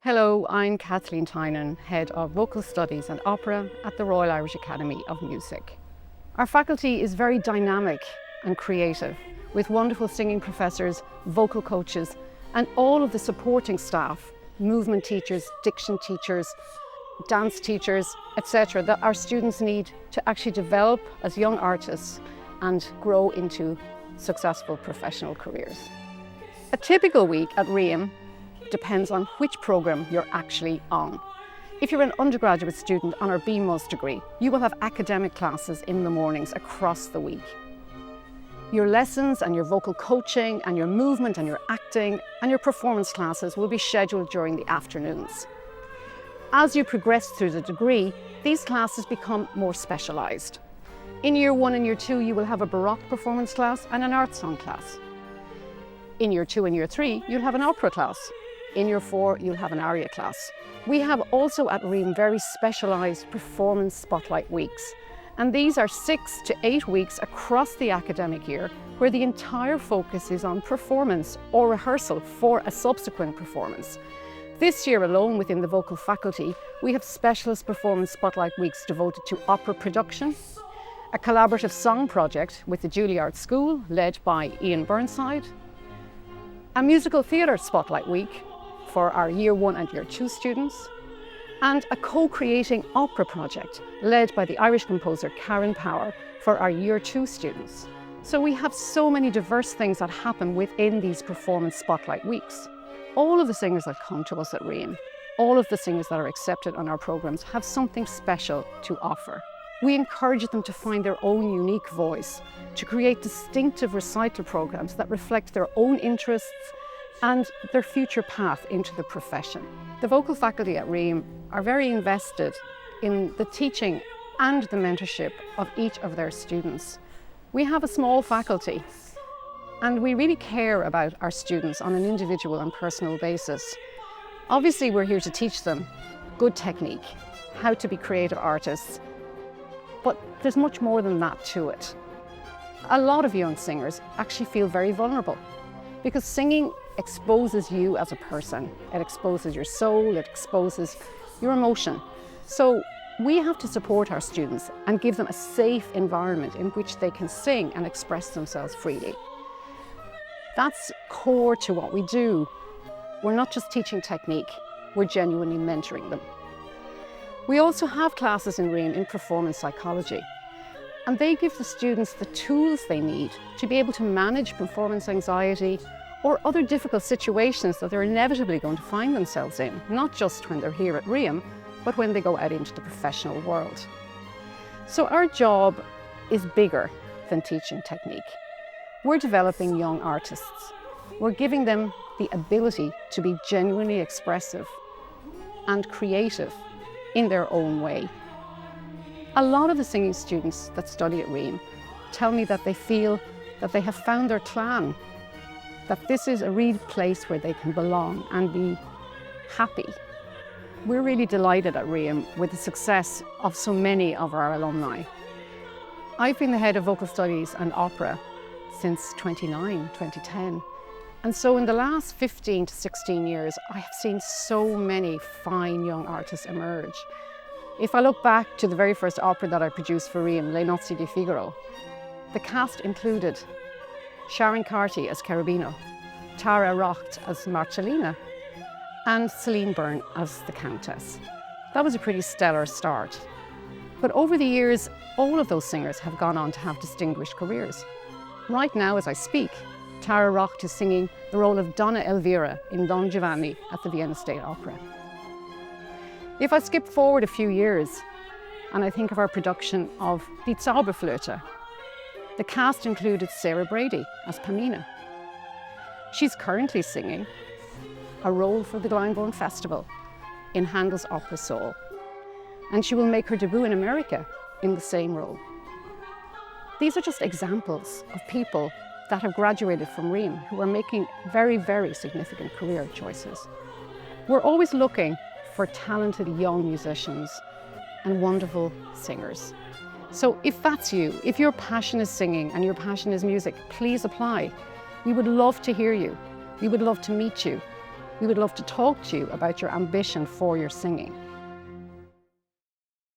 Hello, I'm Kathleen Tynan, Head of Vocal Studies and Opera at the Royal Irish Academy of Music. Our faculty is very dynamic and creative, with wonderful singing professors, vocal coaches, and all of the supporting staff, movement teachers, diction teachers, dance teachers, etc., that our students need to actually develop as young artists and grow into successful professional careers. A typical week at RIAM depends on which programme you're actually on. If you're an undergraduate student on our BMUS degree, you will have academic classes in the mornings across the week. Your lessons and your vocal coaching and your movement and your acting and your performance classes will be scheduled during the afternoons. As you progress through the degree, these classes become more specialised. In year 1 and year 2, you will have a Baroque performance class and an art song class. In year 2 and year 3, you'll have an opera class. In year 4, you'll have an aria class. We have also at RIAM very specialised performance spotlight weeks. And these are 6 to 8 weeks across the academic year where the entire focus is on performance or rehearsal for a subsequent performance. This year alone within the vocal faculty, we have specialist performance spotlight weeks devoted to opera production, a collaborative song project with the Juilliard School led by Ian Burnside, a musical theatre spotlight week for our year 1 and year 2 students, and a co-creating opera project led by the Irish composer Karen Power for our year 2 students. So we have so many diverse things that happen within these performance spotlight weeks. All of the singers that come to us at RIAM, all of the singers that are accepted on our programmes have something special to offer. We encourage them to find their own unique voice, to create distinctive recital programmes that reflect their own interests and their future path into the profession. The vocal faculty at RIAM are very invested in the teaching and the mentorship of each of their students. We have a small faculty and we really care about our students on an individual and personal basis. Obviously, we're here to teach them good technique, how to be creative artists, but there's much more than that to it. A lot of young singers actually feel very vulnerable because singing exposes you as a person. It exposes your soul, it exposes your emotion. So we have to support our students and give them a safe environment in which they can sing and express themselves freely. That's core to what we do. We're not just teaching technique, we're genuinely mentoring them. We also have classes in RIAM in performance psychology, and they give the students the tools they need to be able to manage performance anxiety or other difficult situations that they're inevitably going to find themselves in, not just when they're here at RIAM, but when they go out into the professional world. So our job is bigger than teaching technique. We're developing young artists. We're giving them the ability to be genuinely expressive and creative in their own way. A lot of the singing students that study at RIAM tell me that they feel that they have found their clan, that this is a real place where they can belong and be happy. We're really delighted at RIAM with the success of so many of our alumni. I've been the head of vocal studies and opera since 2010. And so in the last 15 to 16 years, I have seen so many fine young artists emerge. If I look back to the very first opera that I produced for RIAM, Le Nozze di Figaro, the cast included Sharon Carty as Cherubino, Tara Rocht as Marcellina, and Celine Byrne as the Countess. That was a pretty stellar start. But over the years, all of those singers have gone on to have distinguished careers. Right now, as I speak, Tara Rocht is singing the role of Donna Elvira in Don Giovanni at the Vienna State Opera. If I skip forward a few years and I think of our production of Die Zauberflöte, the cast included Sarah Brady as Pamina. She's currently singing a role for the Glyndebourne Festival in Handel's opera Soul, and she will make her debut in America in the same role. These are just examples of people that have graduated from RIAM who are making very, very significant career choices. We're always looking for talented young musicians and wonderful singers. So if that's you, if your passion is singing and your passion is music, please apply. We would love to hear you. We would love to meet you. We would love to talk to you about your ambition for your singing.